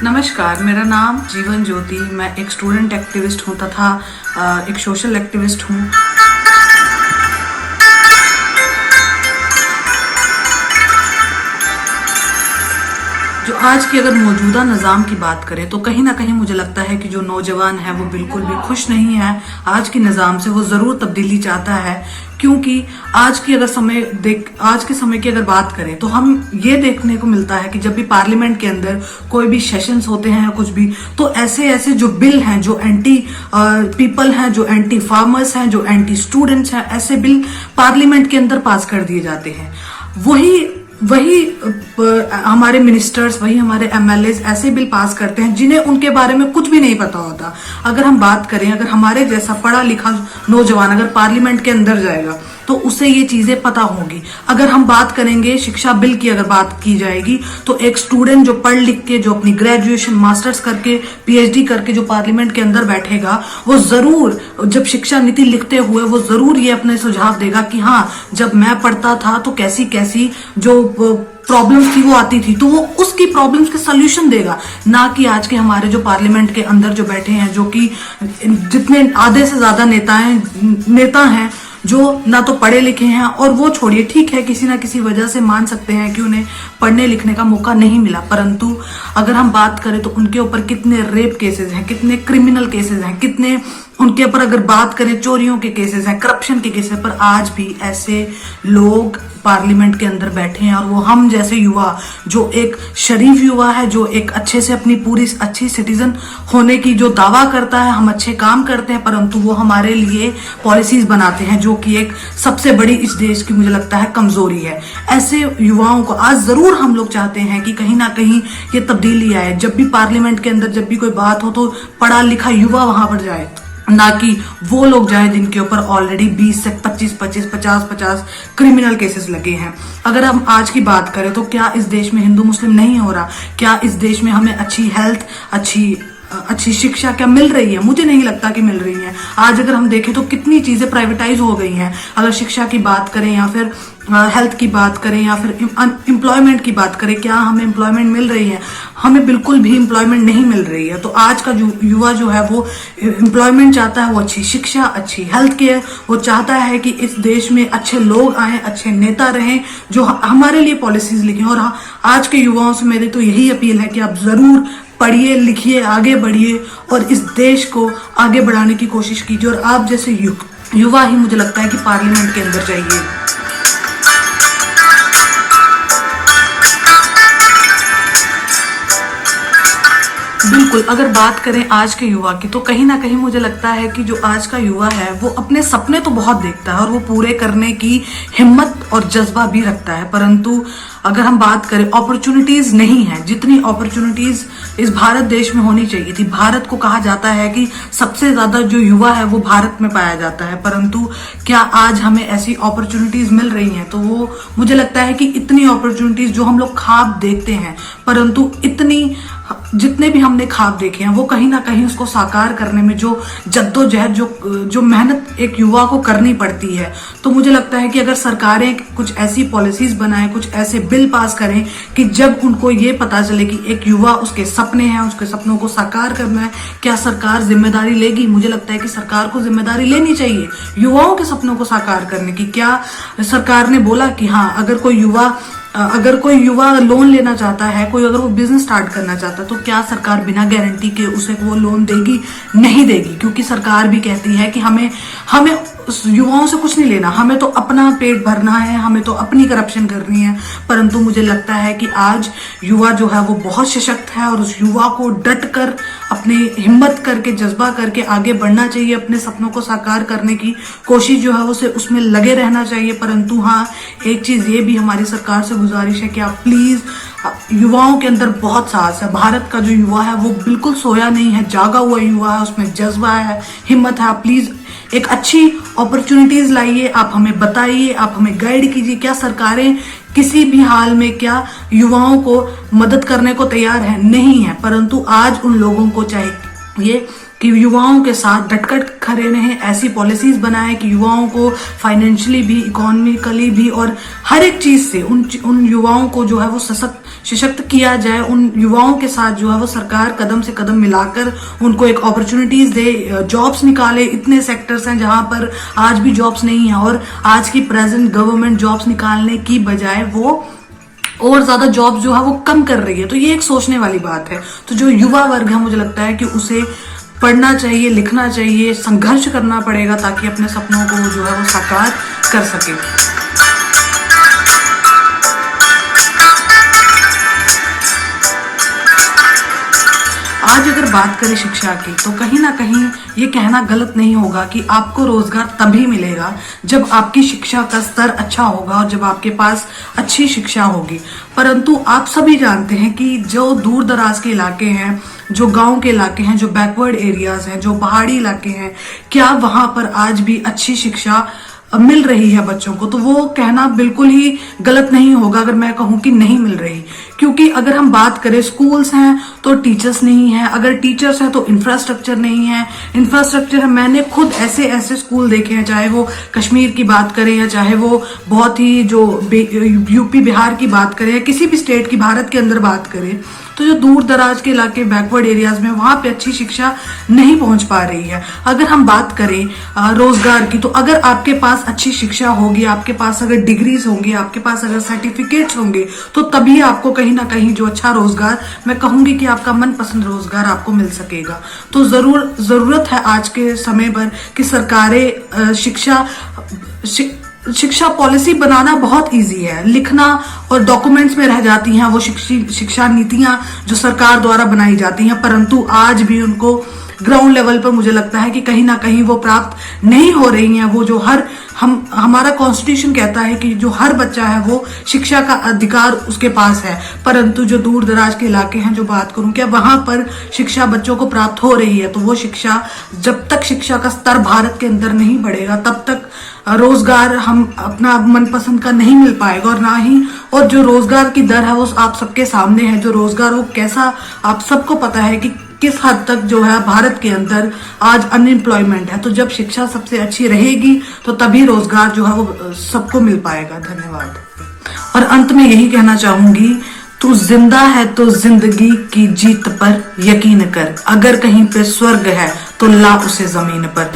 नमस्कार, मेरा नाम जीवन ज्योति। मैं एक स्टूडेंट एक्टिविस्ट हूँ तथा एक सोशल एक्टिविस्ट हूँ। जो आज की अगर मौजूदा निज़ाम की बात करें तो कहीं ना कहीं मुझे लगता है कि जो नौजवान है वो बिल्कुल भी खुश नहीं है आज के निज़ाम से। वो ज़रूर तब्दीली चाहता है, क्योंकि आज के समय की अगर बात करें तो हम ये देखने को मिलता है कि जब भी पार्लियामेंट के अंदर कोई भी सेशंस होते हैं या कुछ भी, तो ऐसे जो बिल हैं, जो एंटी पीपल हैं, जो एंटी फार्मर्स हैं, जो एंटी स्टूडेंट्स हैं, ऐसे बिल पार्लियामेंट के अंदर पास कर दिए जाते हैं। वही हमारे मिनिस्टर्स, वही हमारे एमएलएज ऐसे बिल पास करते हैं जिन्हें उनके बारे में कुछ भी नहीं पता होता। अगर हम बात करें, अगर हमारे जैसा पढ़ा लिखा नौजवान अगर पार्लियामेंट के अंदर जाएगा तो उसे ये चीजें पता होंगी। अगर हम बात करेंगे शिक्षा बिल की, अगर बात की जाएगी तो एक स्टूडेंट जो पढ़ लिख के, जो अपनी ग्रेजुएशन मास्टर्स करके, पीएचडी करके जो पार्लियामेंट के अंदर बैठेगा, वो जरूर जब शिक्षा नीति लिखते हुए वो जरूर ये अपने सुझाव देगा कि हाँ, जब मैं पढ़ता था तो कैसी कैसी जो प्रॉब्लम्स थी वो आती थी, तो वो उसकी प्रॉब्लम्स के सोल्यूशन देगा। ना कि आज के हमारे जो पार्लियामेंट के अंदर जो बैठे हैं, जो कि जितने आधे से ज्यादा नेता हैं जो ना तो पढ़े लिखे हैं, और वो छोड़िए, ठीक है किसी ना किसी वजह से मान सकते हैं कि उन्हें पढ़ने लिखने का मौका नहीं मिला, परंतु अगर हम बात करें तो उनके ऊपर कितने रेप केसेस हैं, कितने क्रिमिनल केसेस हैं, कितने उनके ऊपर अगर बात करें चोरियों के केसेस हैं, करप्शन के केसेस पर आज भी ऐसे लोग पार्लियामेंट के अंदर बैठे हैं। और वो हम जैसे युवा, जो एक शरीफ युवा है, जो एक अच्छे से अपनी पूरी अच्छी सिटीजन होने की जो दावा करता है, हम अच्छे काम करते हैं, परंतु वो हमारे लिए पॉलिसीज बनाते हैं, जो कि एक सबसे बड़ी इस देश की मुझे लगता है कमजोरी है। ऐसे युवाओं को आज जरूर हम लोग चाहते हैं कि कहीं ना कहीं ये तब्दीली आए। जब भी पार्लियामेंट के अंदर जब भी कोई बात हो तो पढ़ा लिखा युवा वहां पर जाए, ना कि वो लोग जाए जिनके ऊपर ऑलरेडी 20 से 25 50 क्रिमिनल केसेस लगे हैं। अगर हम आज की बात करें तो क्या इस देश में हिंदू मुस्लिम नहीं हो रहा? क्या इस देश में हमें अच्छी हेल्थ, अच्छी शिक्षा क्या मिल रही है? मुझे नहीं लगता कि मिल रही है। आज अगर हम देखें तो कितनी चीजें प्राइवेटाइज हो गई हैं। अगर शिक्षा की बात करें या फिर हेल्थ की बात करें या फिर एम्प्लॉयमेंट की बात करें, क्या हमें एम्प्लॉयमेंट मिल रही है? हमें बिल्कुल भी एम्प्लॉयमेंट नहीं मिल रही है। तो आज का जो युवा जो है वो एम्प्लॉयमेंट चाहता है, वो अच्छी शिक्षा, अच्छी हेल्थ केयर, वो चाहता है कि इस देश में अच्छे लोग आए, अच्छे नेता रहें जो हमारे लिए पॉलिसीज लिखें। और आज के युवाओं से मेरी तो यही अपील है कि आप जरूर पढ़िए, लिखिए, आगे बढ़िए और इस देश को आगे बढ़ाने की कोशिश कीजिए। और आप जैसे युवा ही मुझे लगता है कि पार्लियामेंट के अंदर जाइए। बिल्कुल, अगर बात करें आज के युवा की तो कहीं ना कहीं मुझे लगता है कि जो आज का युवा है वो अपने सपने तो बहुत देखता है और वो पूरे करने की हिम्मत और जज्बा भी रखता है, परंतु अगर हम बात करें अपॉर्चुनिटीज नहीं है जितनी अपॉर्चुनिटीज इस भारत देश में होनी चाहिए थी। भारत को कहा जाता है कि सबसे ज्यादा जो युवा है वो भारत में पाया जाता है, परंतु क्या आज हमें ऐसी अपॉर्चुनिटीज मिल रही हैं? तो वो मुझे लगता है कि इतनी अपॉर्चुनिटीज जो हम लोग ख्वाब देखते हैं, परंतु जितने भी हमने ख्वाब देखे हैं वो कहीं ना कहीं उसको साकार करने में जो जद्दोजहद, जो मेहनत एक युवा को करनी पड़ती है। तो मुझे लगता है कि अगर सरकारें कुछ ऐसी पॉलिसीज बनाएं, कुछ ऐसे बिल पास करें कि जब उनको ये पता चले कि एक युवा, उसके सपने हैं, उसके सपनों को साकार करना है, क्या सरकार जिम्मेदारी लेगी? मुझे लगता है कि सरकार को जिम्मेदारी लेनी चाहिए युवाओं के सपनों को साकार करने की। क्या सरकार ने बोला कि हाँ, अगर कोई युवा लोन लेना चाहता है, कोई अगर वो बिजनेस स्टार्ट करना चाहता है, तो क्या सरकार बिना गारंटी के उसे वो लोन देगी? नहीं देगी, क्योंकि सरकार भी कहती है कि हमें युवाओं से कुछ नहीं लेना, हमें तो अपना पेट भरना है, हमें तो अपनी करप्शन करनी है। परंतु मुझे लगता है कि आज युवा जो है वो बहुत सशक्त है और उस युवा को डट कर, अपनी हिम्मत करके, जज्बा करके आगे बढ़ना चाहिए। अपने सपनों को साकार करने की कोशिश जो है उसे उसमें लगे रहना चाहिए। परंतु हाँ, एक चीज ये भी हमारी सरकार से गुजारिश है कि आप प्लीज, युवाओं के अंदर बहुत साहस है। भारत का जो युवा है वो बिल्कुल सोया नहीं है, जागा हुआ युवा है, उसमें जज्बा है, हिम्मत है। आप प्लीज एक अच्छी अपॉर्चुनिटीज लाइए, आप हमें बताइए, आप हमें गाइड कीजिए। क्या सरकारें किसी भी हाल में क्या युवाओं को मदद करने को तैयार है? नहीं है, परंतु आज उन लोगों को चाहिए कि युवाओं के साथ डटकर खड़े रहें, ऐसी पॉलिसीज बनाएं कि युवाओं को फाइनेंशियली भी, इकोनॉमिकली भी और हर एक चीज से उन युवाओं को जो है वो सशक्त सशक्त किया जाए, उन युवाओं के साथ जो है वो सरकार कदम से कदम मिलाकर उनको एक अपॉर्चुनिटीज दे, जॉब्स निकाले। इतने सेक्टर्स हैं जहां पर आज भी जॉब्स नहीं है और आज की प्रेजेंट गवर्नमेंट जॉब्स निकालने की बजाय वो और ज्यादा जॉब जो है वो कम कर रही है। तो ये एक सोचने वाली बात है। तो जो युवा वर्ग है, मुझे लगता है कि उसे पढ़ना चाहिए, लिखना चाहिए, संघर्ष करना पड़ेगा ताकि अपने सपनों को जो है वो साकार कर सके। आज अगर बात करें शिक्षा की, तो कहीं ना कहीं ये कहना गलत नहीं होगा कि आपको रोजगार तभी मिलेगा जब आपकी शिक्षा का स्तर अच्छा होगा और जब आपके पास अच्छी शिक्षा होगी। परंतु आप सभी जानते हैं कि जो दूर दराज के इलाके हैं, जो गांव के इलाके हैं, जो बैकवर्ड एरियाज हैं, जो पहाड़ी इलाके हैं, क्या वहां पर आज भी अच्छी शिक्षा मिल रही है बच्चों को? तो वो कहना बिल्कुल ही गलत नहीं होगा अगर मैं कहूं कि नहीं मिल रही। क्योंकि अगर हम बात करें, स्कूल्स हैं तो टीचर्स नहीं है, अगर टीचर्स हैं तो इंफ्रास्ट्रक्चर नहीं है। इंफ्रास्ट्रक्चर, मैंने खुद ऐसे ऐसे स्कूल देखे हैं, चाहे वो कश्मीर की बात करें या चाहे वो बहुत ही जो यूपी बिहार की बात करें या किसी भी स्टेट की भारत के अंदर बात करें, तो जो दूर दराज के इलाके, बैकवर्ड एरियाज में, वहां पे अच्छी शिक्षा नहीं पहुंच पा रही है। अगर हम बात करें रोजगार की, तो अगर आपके पास अच्छी शिक्षा होगी, आपके पास अगर डिग्रीज होंगी, आपके पास अगर सर्टिफिकेट्स होंगे, तो तभी आपको कहीं ना कहीं जो अच्छा रोजगार, मैं कहूंगी कि आपका मनपसंद रोजगार आपको मिल सकेगा। तो जरूरत है आज के समय पर कि सरकारें शिक्षा पॉलिसी बनाना बहुत इजी है, लिखना और डॉक्यूमेंट्स में रह जाती हैं वो शिक्षा नीतियां जो सरकार द्वारा बनाई जाती हैं, परंतु आज भी उनको ग्राउंड लेवल पर मुझे लगता है कि कहीं ना कहीं वो प्राप्त नहीं हो रही हैं। वो जो हमारा कॉन्स्टिट्यूशन कहता है कि जो हर बच्चा है वो शिक्षा का अधिकार उसके पास है, परंतु जो दूर दराज के इलाके हैं, जो बात करूं, क्या वहां पर शिक्षा बच्चों को प्राप्त हो रही है? तो वो शिक्षा, जब तक शिक्षा का स्तर भारत के अंदर नहीं बढ़ेगा तब तक रोजगार हम अपना मनपसंद का नहीं मिल पाएगा। और ना ही, और जो रोजगार की दर है वो आप सबके सामने है। जो रोजगार वो कैसा, आप सबको पता है कि किस हद तक जो है भारत के अंदर आज अनएम्प्लॉयमेंट है। तो जब शिक्षा सबसे अच्छी रहेगी तो तभी रोजगार जो है वो सबको मिल पाएगा। धन्यवाद। और अंत में यही कहना चाहूंगी, तू जिंदा है तो जिंदगी की जीत पर यकीन कर, अगर कहीं पे स्वर्ग है तो ला उसे जमीन पर।